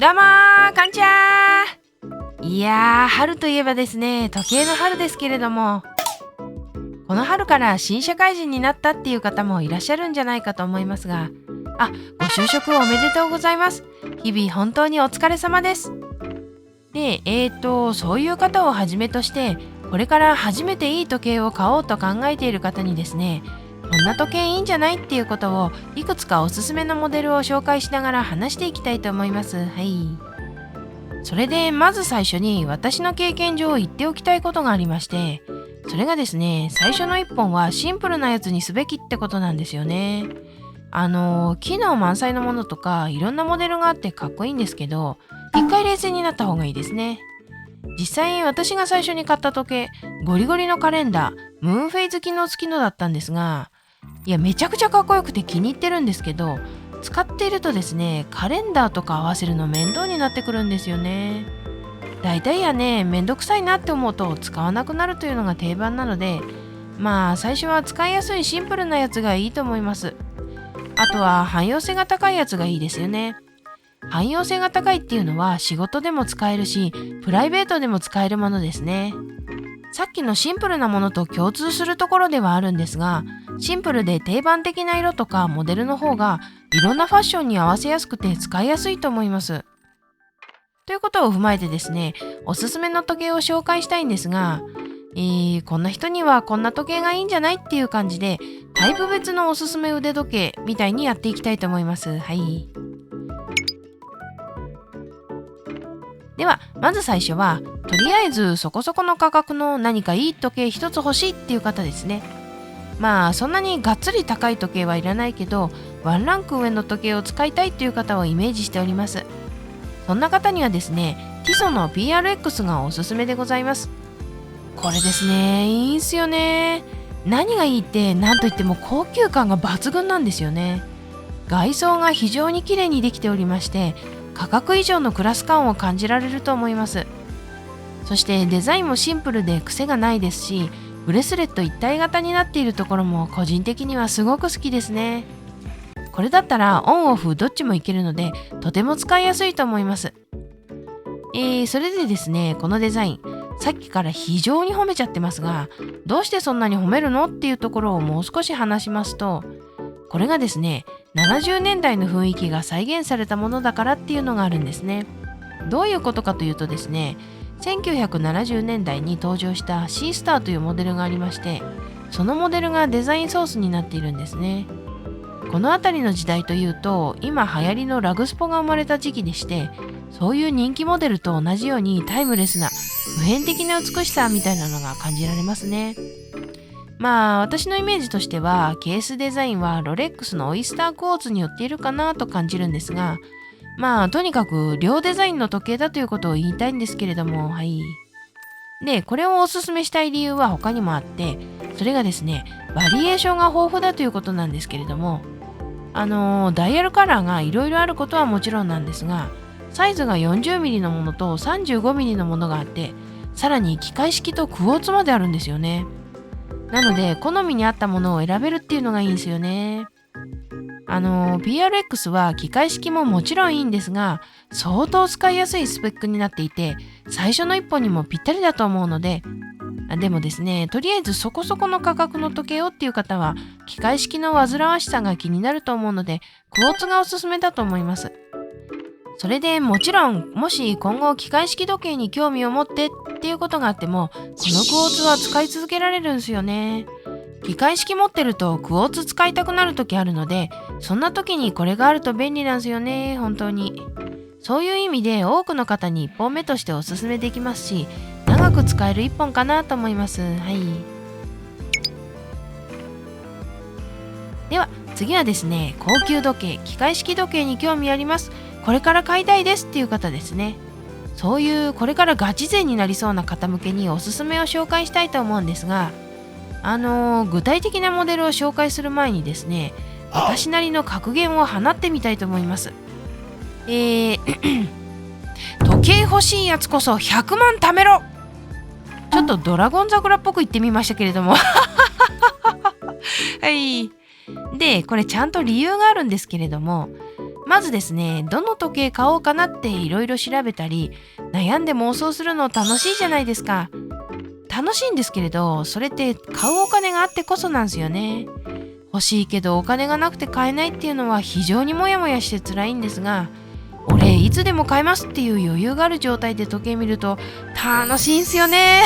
どうもー、こんにちはー。いやー、春といえばですね、時計の春ですけれども、この春から新社会人になったっていう方もいらっしゃるんじゃないかと思いますが、ご就職おめでとうございます。日々本当にお疲れ様です。で、そういう方をはじめとして、これから初めていい時計を買おうと考えている方にですね、こんな時計いいんじゃないっていうことをいくつかおすすめのモデルを紹介しながら話していきたいと思います。はい。それでまず最初に私の経験上言っておきたいことがありまして、それがですね、最初の一本はシンプルなやつにすべきってことなんですよね。機能満載のものとかいろんなモデルがあってかっこいいんですけど、一回冷静になった方がいいですね。実際私が最初に買った時計、ゴリゴリのカレンダー、ムーンフェイズ機能付きのだったんですが、いやめちゃくちゃかっこよくて気に入ってるんですけど、使っているとですね、カレンダーとか合わせるの面倒になってくるんですよね。だいたいやね、めんどくさいなって思うと使わなくなるというのが定番なので、最初は使いやすいシンプルなやつがいいと思います。あとは汎用性が高いやつがいいですよね。汎用性が高いっていうのは仕事でも使えるし、プライベートでも使えるものですね。さっきのシンプルなものと共通するところではあるんですが、シンプルで定番的な色とかモデルの方がいろんなファッションに合わせやすくて使いやすいと思います。ということを踏まえてですね、おすすめの時計を紹介したいんですが、こんな人にはこんな時計がいいんじゃないっていう感じで、タイプ別のおすすめ腕時計みたいにやっていきたいと思います。はい。では、まず最初は、とりあえずそこそこの価格の何かいい時計一つ欲しいっていう方ですね。そんなにがっつり高い時計はいらないけど、ワンランク上の時計を使いたいっていう方をイメージしております。そんな方にはですね、ティソの PRX がおすすめでございます。これですね、いいんすよね。何がいいって、なんといっても高級感が抜群なんですよね。外装が非常に綺麗にできておりまして、価格以上のクラス感を感じられると思います。そしてデザインもシンプルで癖がないですし、ブレスレット一体型になっているところも個人的にはすごく好きですね。これだったらオンオフどっちもいけるので、とても使いやすいと思います。それでですね、このデザイン、さっきから非常に褒めちゃってますが、どうしてそんなに褒めるのっていうところをもう少し話しますと、これがですね、70年代の雰囲気が再現されたものだからっていうのがあるんですね。どういうことかというとですね、1970年代に登場したシースターというモデルがありまして、そのモデルがデザインソースになっているんですね。この辺りの時代というと、今流行りのラグスポが生まれた時期でして、そういう人気モデルと同じようにタイムレスな普遍的な美しさみたいなのが感じられますね。私のイメージとしては、ケースデザインはロレックスのオイスタークォーツに寄っているかなと感じるんですが、とにかく両デザインの時計だということを言いたいんですけれども、はい。で、これをおすすめしたい理由は他にもあって、それがですね、バリエーションが豊富だということなんですけれども、ダイヤルカラーがいろいろあることはもちろんなんですが、サイズが 40mm のものと 35mm のものがあって、さらに機械式とクォーツまであるんですよね。なので、好みに合ったものを選べるっていうのがいいんですよね。PRX は機械式ももちろんいいんですが、相当使いやすいスペックになっていて、最初の一本にもぴったりだと思うので、でもですね、とりあえずそこそこの価格の時計をっていう方は、機械式の煩わしさが気になると思うので、クォーツがおすすめだと思います。それでもちろん、もし今後機械式時計に興味を持ってっていうことがあっても、このクォーツは使い続けられるんですよね。機械式持ってるとクォーツ使いたくなる時あるので、そんな時にこれがあると便利なんですよね、本当に。そういう意味で多くの方に1本目としておすすめできますし、長く使える1本かなと思います。はい。では次はですね、高級時計、機械式時計に興味あります。これから買いたいですっていう方ですね。そういうこれからガチ勢になりそうな方向けにおすすめを紹介したいと思うんですが、具体的なモデルを紹介する前にですね、私なりの格言を放ってみたいと思います。時計欲しいやつこそ100万貯めろ。ちょっとドラゴン桜っぽく言ってみましたけれどもはい。で、これちゃんと理由があるんですけれども、まずですね、どの時計買おうかなっていろいろ調べたり、悩んで妄想するの楽しいじゃないですか。楽しいんですけれど、それって買うお金があってこそなんですよね。欲しいけどお金がなくて買えないっていうのは非常にモヤモヤして辛いんですが、俺いつでも買えますっていう余裕がある状態で時計見ると楽しいんすよね。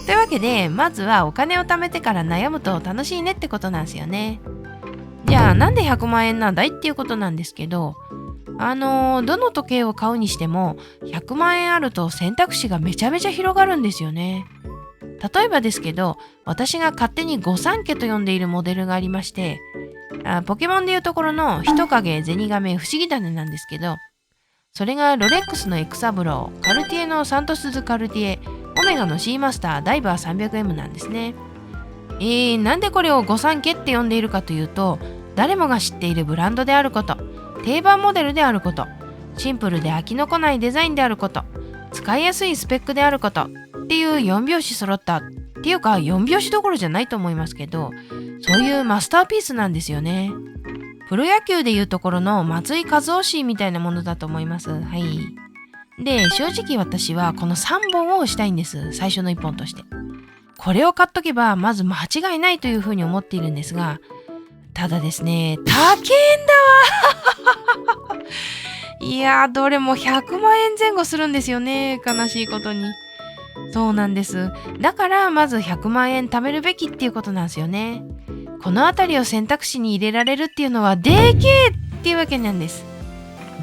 というわけで、まずはお金を貯めてから悩むと楽しいねってことなんですよね。じゃあなんで100万円なんだいっていうことなんですけど、どの時計を買うにしても100万円あると選択肢がめちゃめちゃ広がるんですよね。例えばですけど、私が勝手に御三家と呼んでいるモデルがありまして、ポケモンでいうところの人影、ゼニガメ、不思議種なんですけど、それがロレックスのエクサブロー、カルティエのサントスズカルティエ、オメガのシーマスター、ダイバー 300M なんですね。なんでこれを御三家って呼んでいるかというと、誰もが知っているブランドであること、定番モデルであること、シンプルで飽きのこないデザインであること、使いやすいスペックであることっていう4拍子揃ったっていうか4拍子どころじゃないと思いますけど、そういうマスターピースなんですよね。プロ野球でいうところの松井一夫氏みたいなものだと思います。はい。で、正直私はこの3本をしたいんです。最初の1本として。これを買っとけばまず間違いないというふうに思っているんですが、ただですね、高えんだわ。いやー、どれも100万円前後するんですよね。悲しいことに。そうなんです。だからまず100万円貯めるべきっていうことなんですよね。このあたりを選択肢に入れられるっていうのはでけえっていうわけなんです。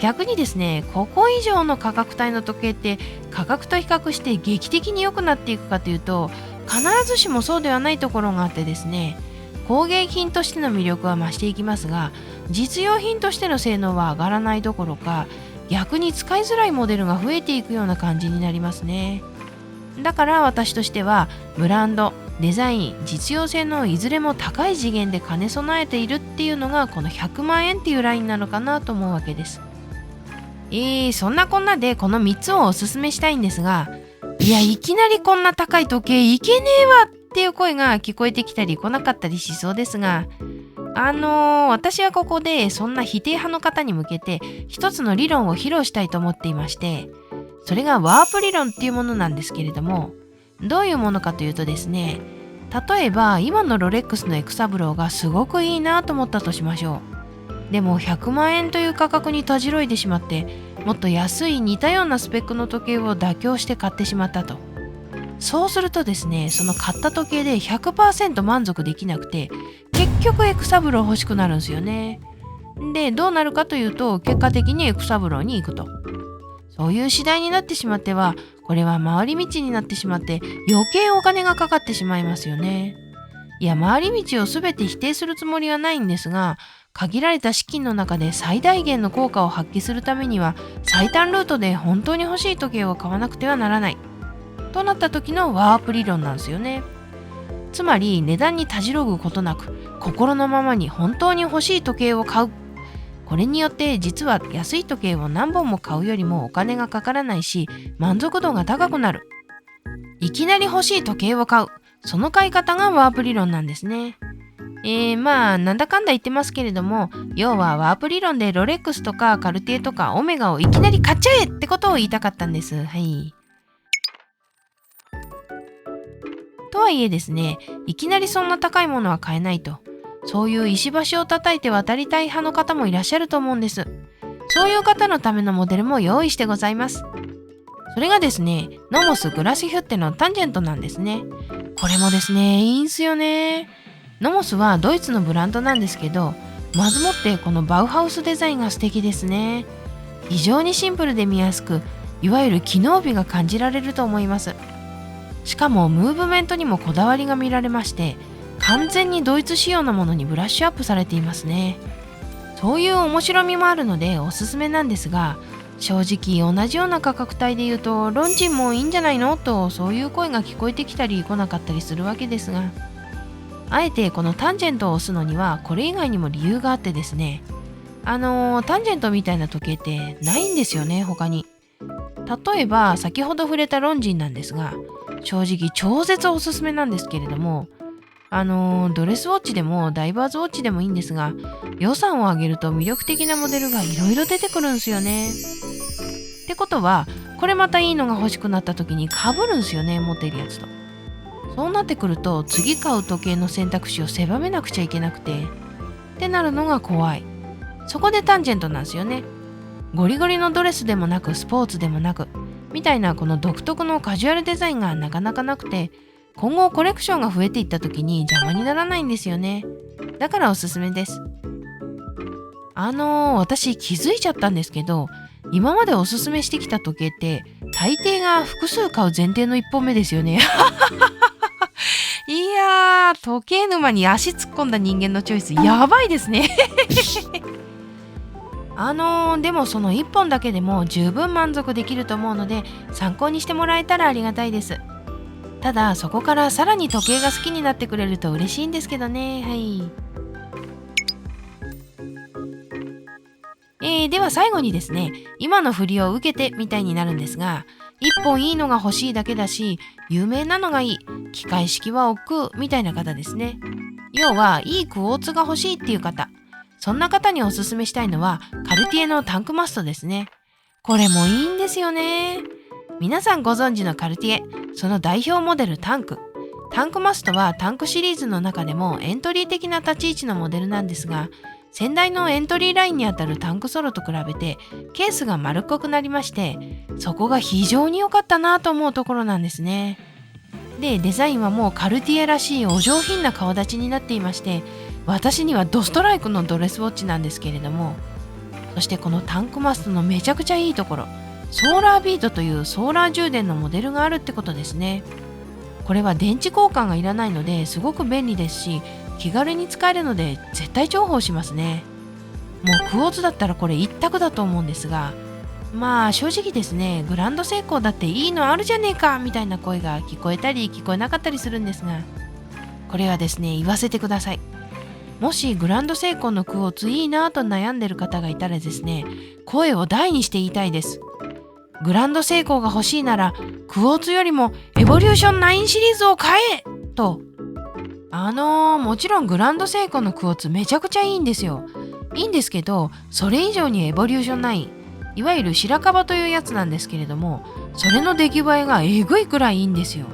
逆にですね、ここ以上の価格帯の時計って価格と比較して劇的に良くなっていくかというと、必ずしもそうではないところがあってですね、工芸品としての魅力は増していきますが、実用品としての性能は上がらないどころか、逆に使いづらいモデルが増えていくような感じになりますね。だから私としては、ブランド、デザイン、実用性のいずれも高い次元で兼ね備えているっていうのがこの100万円っていうラインなのかなと思うわけです。そんなこんなでこの3つをおすすめしたいんですが、いや、いきなりこんな高い時計いけねえわっていう声が聞こえてきたり来なかったりしそうですが、私はここでそんな否定派の方に向けて一つの理論を披露したいと思っていまして、それがワープ理論っていうものなんですけれども、どういうものかというとですね、例えば今のロレックスのエクサブローがすごくいいなと思ったとしましょう。でも100万円という価格にたじろいでしまって、もっと安い似たようなスペックの時計を妥協して買ってしまったと。そうするとですね、その買った時計で 100% 満足できなくて、結局エクサブロー欲しくなるんですよね。で、どうなるかというと、結果的にエクサブローに行くと。そういう次第になってしまっては、これは回り道になってしまって余計お金がかかってしまいますよね。いや、回り道を全て否定するつもりはないんですが、限られた資金の中で最大限の効果を発揮するためには、最短ルートで本当に欲しい時計を買わなくてはならない。となった時のワープ理論なんですよね。つまり値段にたじろぐことなく、心のままに本当に欲しい時計を買う。これによって実は安い時計を何本も買うよりもお金がかからないし、満足度が高くなる。いきなり欲しい時計を買う。その買い方がワープ理論なんですね。まあなんだかんだ言ってますけれども、要はワープ理論でロレックスとかカルティエとかオメガをいきなり買っちゃえってことを言いたかったんです。はい。とはいえですね、いきなりそんな高いものは買えないと。そういう石橋を叩いて渡りたい派の方もいらっしゃると思うんです。そういう方のためのモデルも用意してございます。それがですね、ノモスグラシフッテのタンジェントなんですね。これもですね、いいんすよね。ノモスはドイツのブランドなんですけど、まずもってこのバウハウスデザインが素敵ですね。非常にシンプルで見やすく、いわゆる機能美が感じられると思います。しかもムーブメントにもこだわりが見られまして、完全にドイツ仕様のものにブラッシュアップされていますね。そういう面白みもあるのでおすすめなんですが、正直同じような価格帯で言うとロンチンもいいんじゃないのと、そういう声が聞こえてきたり来なかったりするわけですが、あえてこのタンジェントを押すのにはこれ以外にも理由があってですね、タンジェントみたいな時計ってないんですよね、他に。例えば先ほど触れたロンジンなんですが、正直超絶おすすめなんですけれども、ドレスウォッチでもダイバーズウォッチでもいいんですが、予算を上げると魅力的なモデルがいろいろ出てくるんですよね。ってことは、これまたいいのが欲しくなった時に被るんですよね、持っているやつと。そうなってくると、次買う時計の選択肢を狭めなくちゃいけなくて、ってなるのが怖い。そこでタンジェントなんですよね。ゴリゴリのドレスでもなくスポーツでもなくみたいなこの独特のカジュアルデザインがなかなかなくて、今後コレクションが増えていった時に邪魔にならないんですよね。だからおすすめです。私気づいちゃったんですけど、今までおすすめしてきた時計って大抵が複数買う前提の1本目ですよね。いやー、時計沼に足突っ込んだ人間のチョイスやばいですね。でもその1本だけでも十分満足できると思うので、参考にしてもらえたらありがたいです。ただそこからさらに時計が好きになってくれると嬉しいんですけどね。はい。では最後にですね、今の振りを受けてみたいになるんですが、1本いいのが欲しいだけだし、有名なのがいい、機械式は億劫みたいな方ですね。要はいいクォーツが欲しいっていう方。そんな方におすすめしたいのはカルティエのタンクマストですね。これもいいんですよね。皆さんご存知のカルティエ、その代表モデルタンクマストはタンクシリーズの中でもエントリー的な立ち位置のモデルなんですが、先代のエントリーラインにあたるタンクソロと比べてケースが丸っこくなりまして、そこが非常に良かったなと思うところなんですね。で、デザインはもうカルティエらしいお上品な顔立ちになっていまして、私にはドストライクのドレスウォッチなんですけれども、そしてこのタンクマストのめちゃくちゃいいところ、ソーラービートというソーラー充電のモデルがあるってことですね。これは電池交換がいらないのですごく便利ですし、気軽に使えるので絶対重宝しますね。もうクォーツだったらこれ一択だと思うんですが、まあ正直ですね、グランドセイコーだっていいのあるじゃねえかみたいな声が聞こえたり聞こえなかったりするんですが、これはですね、言わせてください。もしグランドセイコーのクォーツいいなぁと悩んでる方がいたらですね、声を大にして言いたいです。グランドセイコーが欲しいならクォーツよりもエボリューション9シリーズを買えと。もちろんグランドセイコーのクォーツめちゃくちゃいいんですよ。いいんですけど、それ以上にエボリューション9、いわゆる白樺というやつなんですけれども、それの出来栄えがえぐいくらいいいんですよ。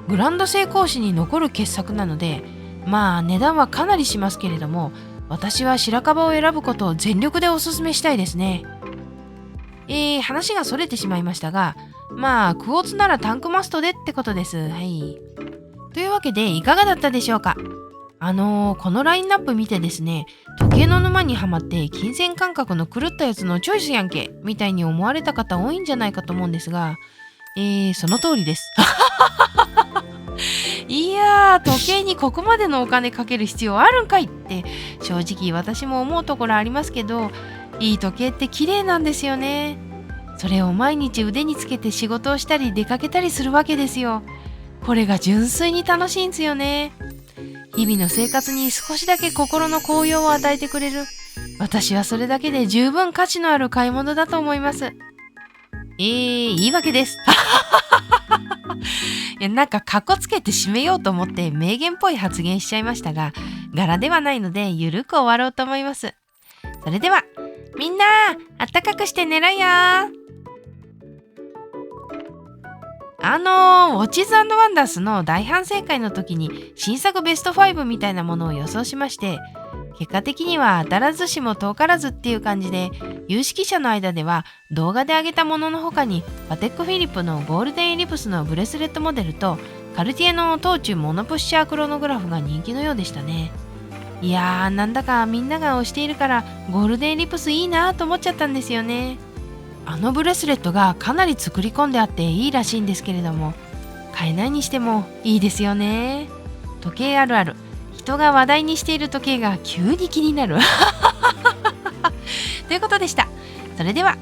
グランドセイコー史に残る傑作なので、まあ値段はかなりしますけれども、私は白樺を選ぶことを全力でお勧めしたいですね。話がそれてしまいましたが、まあクォーツならタンクマストでってことです。はい。というわけでいかがだったでしょうか。このラインナップ見てですね、時計の沼にはまって金銭感覚の狂ったやつのチョイスやんけみたいに思われた方多いんじゃないかと思うんですが、その通りです。いやー、時計にここまでのお金かける必要あるんかいって正直私も思うところありますけど、いい時計って綺麗なんですよね。それを毎日腕につけて仕事をしたり出かけたりするわけですよ。これが純粋に楽しいんですよね。日々の生活に少しだけ心の高揚を与えてくれる。私はそれだけで十分価値のある買い物だと思います。いいわけです。いや、なんかカッコつけて締めようと思って名言っぽい発言しちゃいましたが、柄ではないのでゆるく終わろうと思います。それではみんなあったかくして寝ろよー。ウォッチーズ&ワンダースの大反省会の時に新作ベスト5みたいなものを予想しまして、結果的には当たらずしも遠からずっていう感じで、有識者の間では動画で上げたものの他にパテックフィリップのゴールデンエリプスのブレスレットモデルとカルティエの東中モノプッシャークロノグラフが人気のようでしたね。いやー、なんだかみんなが推しているからゴールデンエリプスいいなと思っちゃったんですよね。あのブレスレットがかなり作り込んであっていいらしいんですけれども、買えないにしてもいいですよね。時計あるある、人が話題にしている時計が急に気になるということでした。それでは